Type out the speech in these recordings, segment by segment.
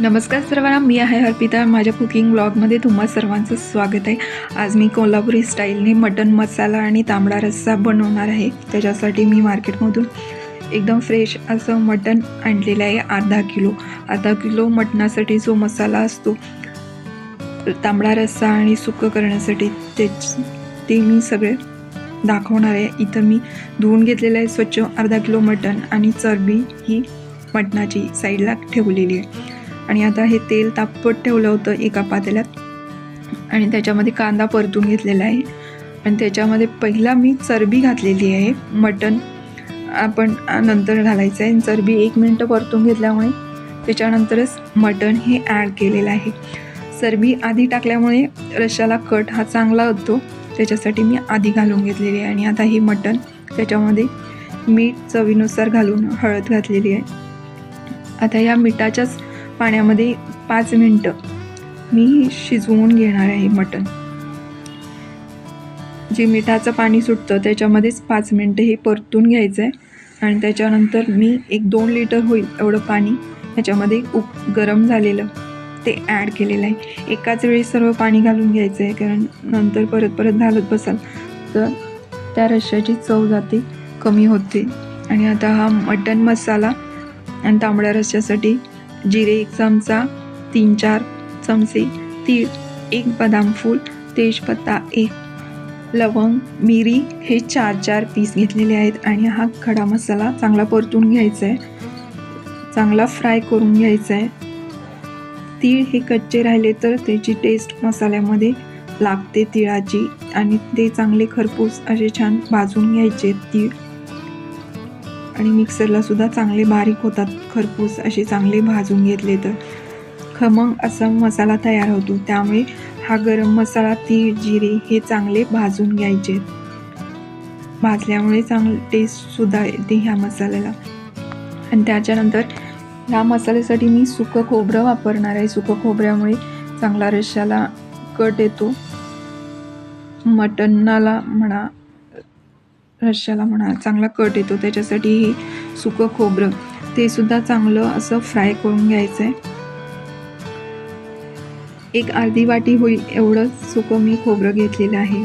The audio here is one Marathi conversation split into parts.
नमस्कार सर्वांना, मी आहे अर्पिता. माझ्या कुकिंग ब्लॉगमध्ये तुम्हा सर्वांचं स्वागत आहे. आज मी कोल्हापुरी स्टाईलने मटन मसाला आणि तांबडा रस्सा बनवणार आहे. त्याच्यासाठी मी मार्केटमधून एकदम फ्रेश असं मटन आणलेलं आहे. अर्धा किलो मटणासाठी जो मसाला असतो तांबडा रस्सा आणि सुक्कं करण्यासाठी ते मी सगळे दाखवणार आहे. इथं मी धुवून घेतलेलं आहे स्वच्छ अर्धा किलो मटण आणि चरबी ही मटणाची साईडला ठेवलेली आहे. आणि आता हे तेल तापत ठेवलं होतं एका पातेल्यात आणि त्याच्यामध्ये कांदा परतून घेतलेला आहे. आणि त्याच्यामध्ये पहिला मी चरबी घातलेली आहे. मटण आपण नंतर घालायचं आहे. चरबी 1 मिनटं परतून घेतल्यामुळे त्याच्यानंतरच मटण हे ॲड केलेलं आहे. चरबी आधी टाकल्यामुळे रश्श्याला कट हा चांगला होतो, त्याच्यासाठी मी आधी घालून घेतलेली आहे. आणि आता हे मटण त्याच्यामध्ये मीठ चवीनुसार घालून हळद घातलेली आहे. आता या मिठाच्याच पाण्यामध्ये 5 मिनटं मी शिजवून घेणार आहे. मटण जे मिठाचं पाणी सुटतं त्याच्यामध्येच 5 मिनटं हे परतून घ्यायचं आहे. आणि त्याच्यानंतर मी 1-2 लिटर होईल एवढं पाणी ह्याच्यामध्ये गरम झालेलं ते ॲड केलेलं आहे. एकाच वेळी सर्व पाणी घालून घ्यायचं आहे, कारण नंतर परत घालत बसाल तर त्या रश्श्याची चव जाते, कमी होते. आणि आता हा मटण मसाला आणि तांबड्या रश्श्यासाठी जिरे 1 चमचा, 3-4 चमचे तीळ, 1 बदाम फूल, तेजपत्ता 1, लवंग, मिरी हे 4-4 पीस घेतलेले आहेत. आणि हा खडा मसाला चांगला परतून घ्यायचा आहे, चांगला फ्राय करून घ्यायचा आहे. तीळ हे कच्चे राहिले तर त्याची टेस्ट मसाल्यामध्ये लागते तिळाची, आणि ते चांगले खरपूस असे छान भाजून घ्यायचे तीळ. आणि मिक्सरला सुद्धा चांगले बारीक होतात खरपूस असे चांगले भाजून घेतले तर खमंग असा मसाला तयार होतो. त्यामुळे हा गरम मसाला, तीळ, जिरे हे चांगले भाजून घ्यायचे. भाजल्यामुळे चांगली टेस्टसुद्धा येते ह्या मसाल्याला. आणि त्याच्यानंतर ह्या मसाल्यासाठी मी सुकं खोबरं वापरणार आहे. सुकं खोबऱ्यामुळे चांगला रश्श्याला कट येतो, मटणाला म्हणा रश्श्याला म्हणा चांगला कट येतो. त्याच्यासाठी हे सुकं खोबरं ते सुद्धा चांगलं असं फ्राय करून घ्यायचं आहे. एक अर्धी वाटी होईल एवढं सुकं मी खोबरं घेतलेलं आहे.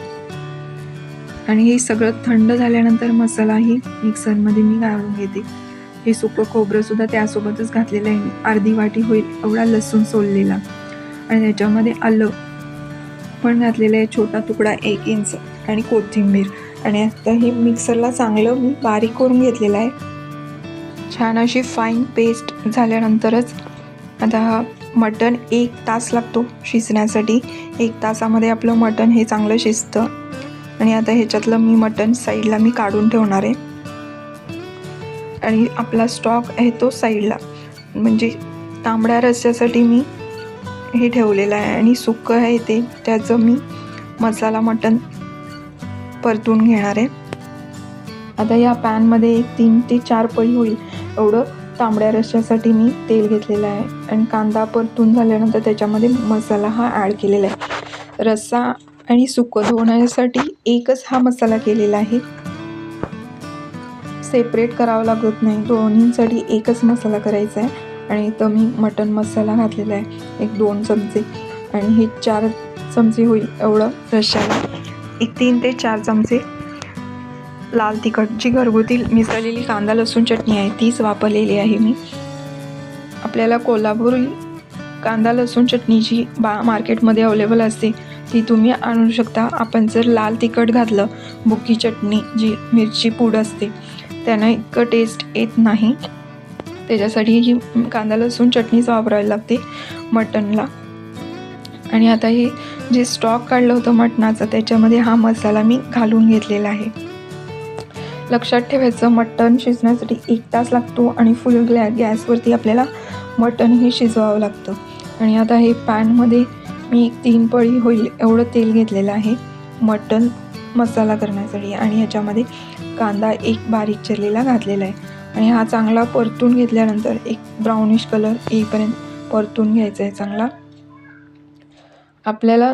आणि हे सगळं थंड झाल्यानंतर मसालाही मिक्सरमध्ये मी घालून घेते. हे सुकं खोबरं सुद्धा त्यासोबतच घातलेलं आहे. अर्धी वाटी होईल एवढा लसूण सोललेला, आणि त्याच्यामध्ये आलं पण घातलेलं आहे, छोटा तुकडा 1 इंच, आणि कोथिंबीर. आणि आता हे मिक्सरला चांगलं मी बारीक करून घेतलेलं आहे. छान अशी फाईन पेस्ट झाल्यानंतरच आता हा मटण 1 तास लागतो शिजण्यासाठी. 1 तासामध्ये आपलं मटण हे चांगलं शिजतं. आणि आता ह्याच्यातलं मी मटण साईडला मी काढून ठेवणार आहे. आणि आपला स्टॉक आहे तो साईडला, म्हणजे तांबड्या रस्स्यासाठी मी हे ठेवलेलं आहे. आणि सुक्कं आहे ते त्याचं मी मसाला मटण परतून घेणार आहे. आता या पॅनमध्ये 3 ते 4 पळी होईल एवढं तांबड्या रश्श्यासाठी मी तेल घेतलेलं आहे. आणि कांदा परतून झाल्यानंतर त्याच्यामध्ये मसाला हा ॲड केलेला आहे. रस्सा आणि सुक्कं धुवण्यासाठी एकच हा मसाला केलेला आहे, सेपरेट करावं लागत नाही. दोन्हींसाठी एकच मसाला करायचा आहे. आणि इथं मी मटण मसाला घातलेला आहे 1-2 चमचे, आणि हे 4 चमचे होईल एवढं रश्श्याला. 3 ते 4 चमचे लाल तिखट, जी घरगुती मिसळलेली कांदा लसूण चटणी आहे तीच वापरलेली आहे मी. आपल्याला कोल्हापुरी कांदा लसूण चटणी जी मार्केटमध्ये अवेलेबल असते ती तुम्ही आणू शकता. आपण जर लाल तिखट घातलं, बुकी चटणी जी मिरची पूड असते, त्यानं इतकं टेस्ट येत नाही. त्याच्यासाठी ही कांदा लसूण चटणीच वापरावी लागते मटणला. आणि आता हे जे स्टॉक काढलं होतं मटणाचं त्याच्यामध्ये हा मसाला मी घालून घेतलेला आहे. लक्षात ठेवायचं, मटण शिजण्यासाठी 1 तास लागतो, आणि फुल गॅसवरती आपल्याला मटण हे शिजवावं लागतं. आणि आता हे पॅनमध्ये मी 3 पळी होईल एवढं तेल घेतलेलं आहे मटण मसाला करण्यासाठी. आणि ह्याच्यामध्ये कांदा 1 बारीक चिरलेला घातलेला आहे. आणि हा चांगला परतून घेतल्यानंतर एक ब्राउनिश कलर येईपर्यंत परतून घ्यायचा आहे चांगला. आपल्याला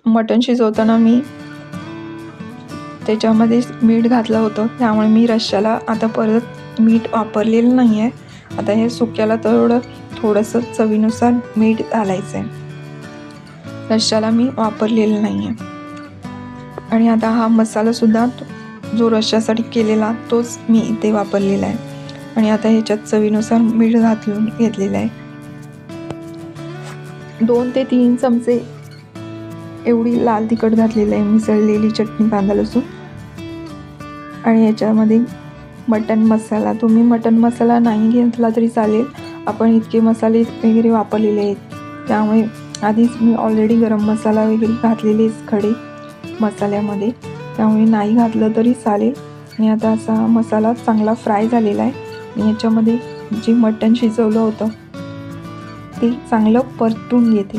मटण शिजवताना मी त्याच्यामध्ये मीठ घातलं होतं, त्यामुळे मी रश्श्याला आता परत मीठ वापरलेलं नाही आहे. आता हे सुक्याला थोडं थोडंसं चवीनुसार मीठ घालायचं आहे. रश्श्याला मी वापरलेलं नाही आहे. आणि आता हा मसालासुद्धा जो रश्श्यासाठी केलेला तोच मी इथे वापरलेला आहे. आणि आता ह्याच्यात चवीनुसार मीठ घालून घेतलेलं आहे. 2 ते 3 चमचे एवढी लाल तिखट घातलेलं आहे, मिसळलेली चटणी, कांदा लसूण. आणि याच्यामध्ये मटण मसाला, तुम्ही मटण मसाला नाही घेतला तरी चालेल, आपण इतके मसाले वगैरे वापरलेले आहेत, त्यामुळे आधीच मी ऑलरेडी गरम मसाला वगैरे घातलेलेच खडे मसाल्यामध्ये, त्यामुळे नाही घातलं तरी चालेल. आणि आता असा मसाला चांगला फ्राय झालेला आहे. आणि याच्यामध्ये जे मटण शिजवलं होतं ते चांगलं परतून घेते.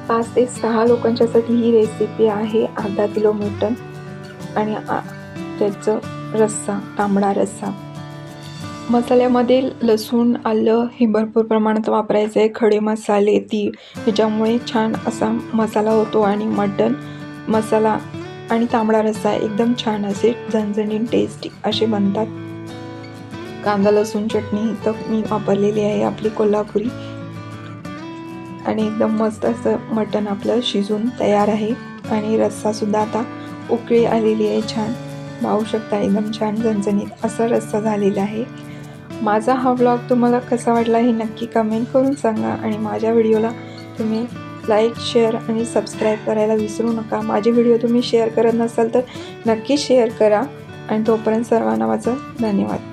5 ते 6 लोकांच्यासाठी ही रेसिपी आहे. अर्धा किलो मटण आणि त्याचं रस्सा, तांबडा रस्सा. मसाल्यामध्ये लसूण, आलं हे भरपूर प्रमाणात वापरायचं आहे. खडे मसाले, तीळ, ह्याच्यामुळे छान असा मसाला होतो. आणि मटण मसाला आणि तांबडा रस्सा एकदम छान असे झणझणीत टेस्टी असे बनतात. कांदा लसूण चटणी तर मी वापरलेली आहे आपली कोल्हापुरी. आणि एकदम मस्त असं मटण आपलं शिजून तयार आहे. आणि रस्सासुद्धा आता उकळी आलेली आहे छान, पाहू शकता एकदम छान झणझणीत असा रस्सा झालेला आहे. माझा हा व्लॉग तुम्हाला कसा वाटला हे नक्की कमेंट करून सांगा. आणि माझ्या व्हिडिओला तुम्ही लाईक, शेअर आणि सबस्क्राईब करायला विसरू नका. माझे व्हिडिओ तुम्ही शेअर करत नसाल तर नक्की शेअर करा. आणि तोपर्यंत सर्वांना माझं धन्यवाद.